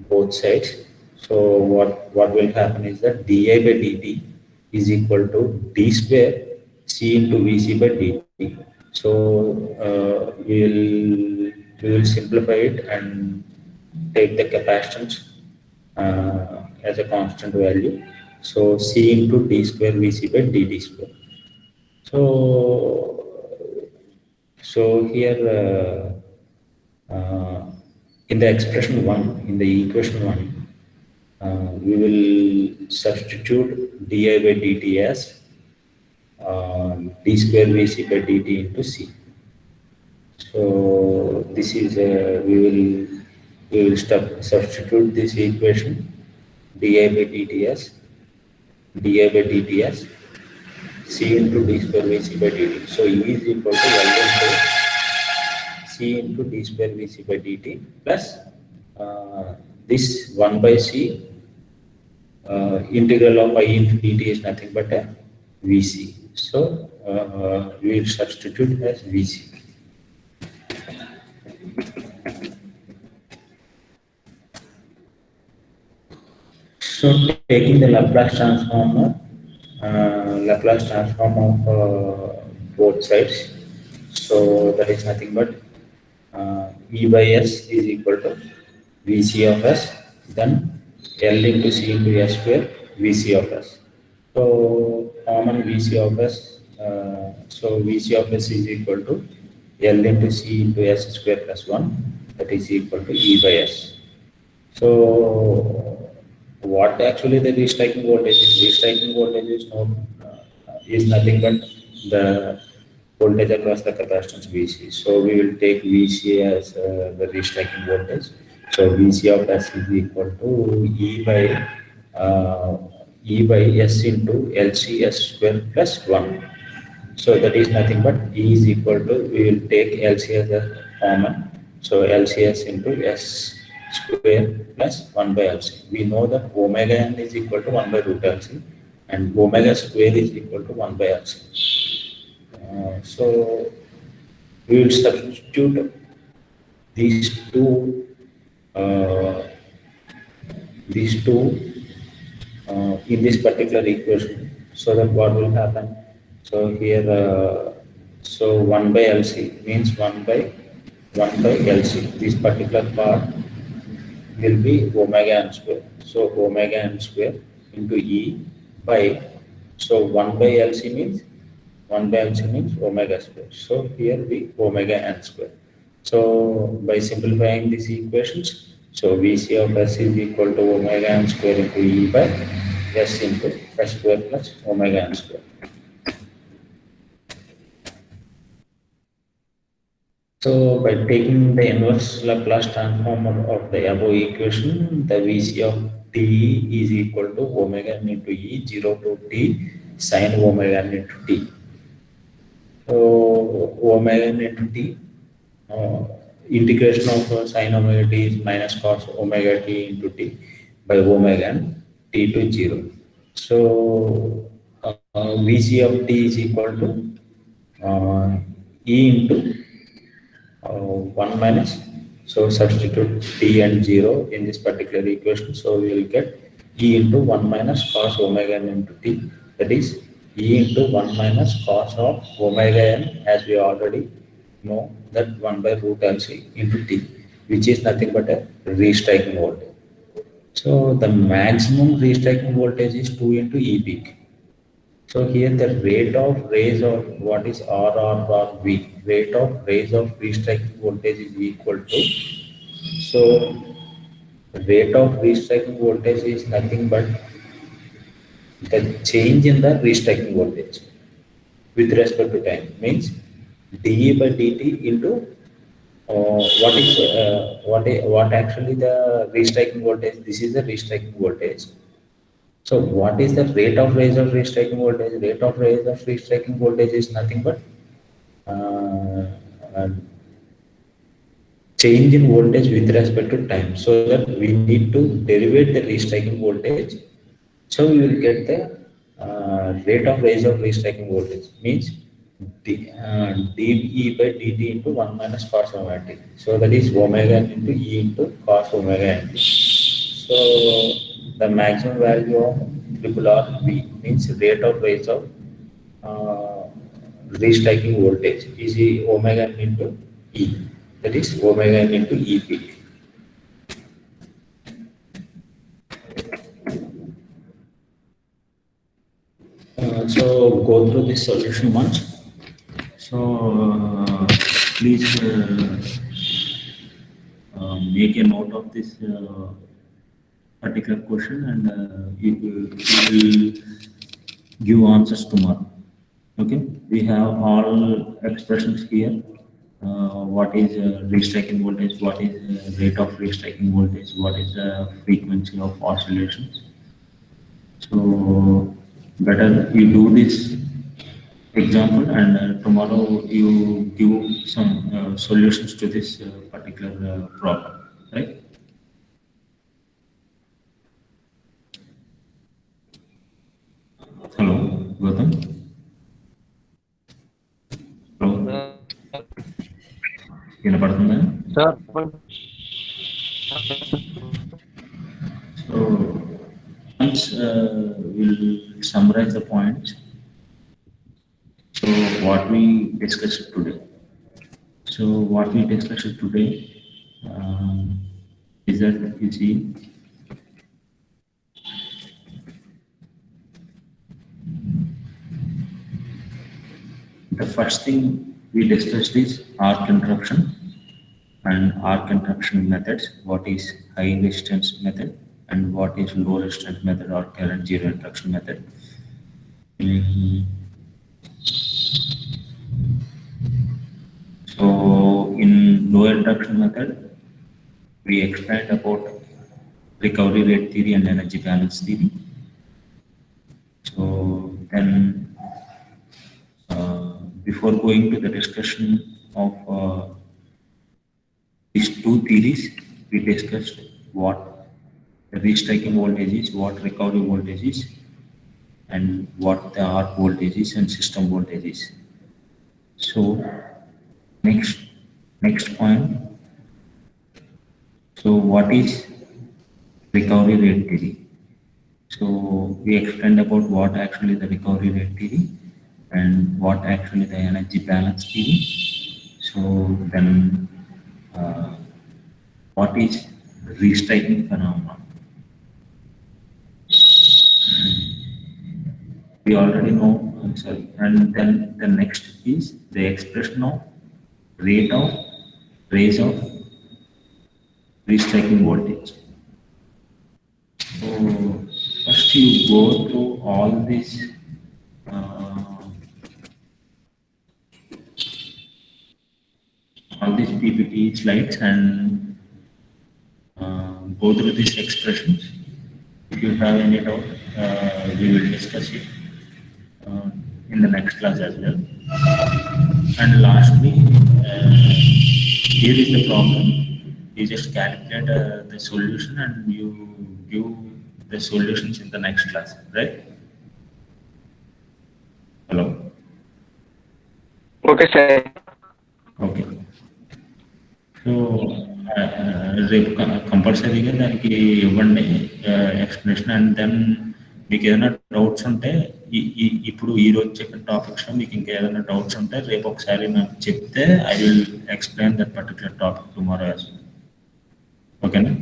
both sides. So what will happen is that dI by dt is equal to d square C into VC by dt. So we will simplify it and take the capacitance as a constant value. So C into d square VC by dt square. So here in the expression 1, in the equation 1, we will substitute di by dt as d square VC by dt into C. So this is we will substitute this equation di by dt as C into d square VC by dt. So E is equal to L into C into d square VC by dt plus this 1 by C integral of I into dt is nothing but a VC. So we will substitute as VC. So taking the Laplace transform of both sides. So that is nothing but E by S is equal to VC of S, then L into C into S square VC of S. So common VC of S, so VC of S is equal to L into C into S square plus 1, that is equal to E by S. So what actually the restriking voltage is? Restriking voltage is nothing but the voltage across the capacitance VC. So we will take VC as the restriking voltage. So VC of S is equal to E by S into LCS square plus 1. So that is nothing but E is equal to, we will take LCS as common. So LCS into S square plus 1 by LC. We know that omega n is equal to 1 by root LC and omega square is equal to 1 by LC. So we will substitute uh, these two in this particular equation. So that what will happen? So here, so 1 by LC means 1 by LC. This particular part will be omega n square. So omega n square into E by, so 1 by LC means 1 by LC means omega square. So here be omega n square. So by simplifying these equations, so VC of S is equal to omega n square into E by S into S square plus omega n square. So by taking the inverse Laplace transform of the above equation, the VC of t is equal to omega n into E 0 to t sine omega n into t. So omega n into t, integration of sine omega t is minus cos omega t into t by omega n t to 0. So VC of t is equal to E into 1 minus, so substitute t and 0 in this particular equation, so we will get E into 1 minus cos omega n into t, that is E into 1 minus cos of omega n, as we already know that 1 by root LC into t, which is nothing but a restriking voltage. So the maximum restriking voltage is 2 into E peak. So here the rate of raise of what is RV, rate of raise of restriking voltage is equal to, so rate of restriking voltage is nothing but the change in the restriking voltage with respect to time, means dE by dt into what actually the restriking voltage, this is the restriking voltage. So what is the rate of rise of restriking voltage? Rate of rise of restriking voltage is nothing but uh, uh, change in voltage with respect to time. So that we need to derivate the restriking voltage. So we will get the rate of rise of restriking voltage, means dE by dt into 1 minus cos omega t. So that is omega n into E into cos omega n t. So the maximum value of triple R V means rate of rise of uh, restriking voltage is omega n into E. That is omega n into E peak. So go through this solution once. So please make a note of this particular question, and you will give answers tomorrow. Okay, we have all expressions here. What is restriking voltage? What is rate of restriking voltage? What is the frequency of oscillations? So better you do this example, and tomorrow you give some solutions to this particular problem, right? Hello, Gautam. Hello, వినపడుతుందా? Sir So once we'll summarize the points. So what we discussed today. So what we discussed today is that, you see, the first thing we discussed is arc induction and arc induction methods. What is high resistance method and what is low resistance method or current zero induction method. So in low induction method, we explained about recovery rate theory and energy balance theory. So then before going to the discussion of these two theories, we discussed what the restriking voltage is, what recovery voltage is, and what the arc voltage is and system voltage is. So next point. So what is recovery rate theory? So we explained about what actually the recovery rate theory and what actually the energy balance theory. So then what is restriking phenomenon? We already know, I'm sorry. And then the next is the expression of rate of raise of restriking voltage. So first you go through all these PPT slides and go through these expressions. If you have any doubt, we will discuss it in the next class as well. And lastly, here is the problem. You just calculate the solution and you give the solutions in the next class, right? Hello? Okay, sir. Okay. So రేపు కంపల్సరీగా దానికి ఇవ్వండి explanation. And then మీకు ఏదైనా doubts ఉంటే ఇప్పుడు ఈ రోజు చెప్పిన టాపిక్స్లో మీకు ఇంకా ఏదైనా డౌట్స్ ఉంటే రేపు ఒకసారి నాకు చెప్తే I will explain that particular topic tomorrow as. ఓకేనా?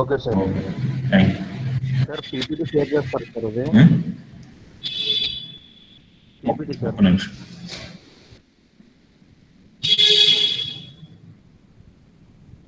Okay sir. Okay, thank you sir. PPT share చేస్తారు సార్. అది ఒక నిమిషం.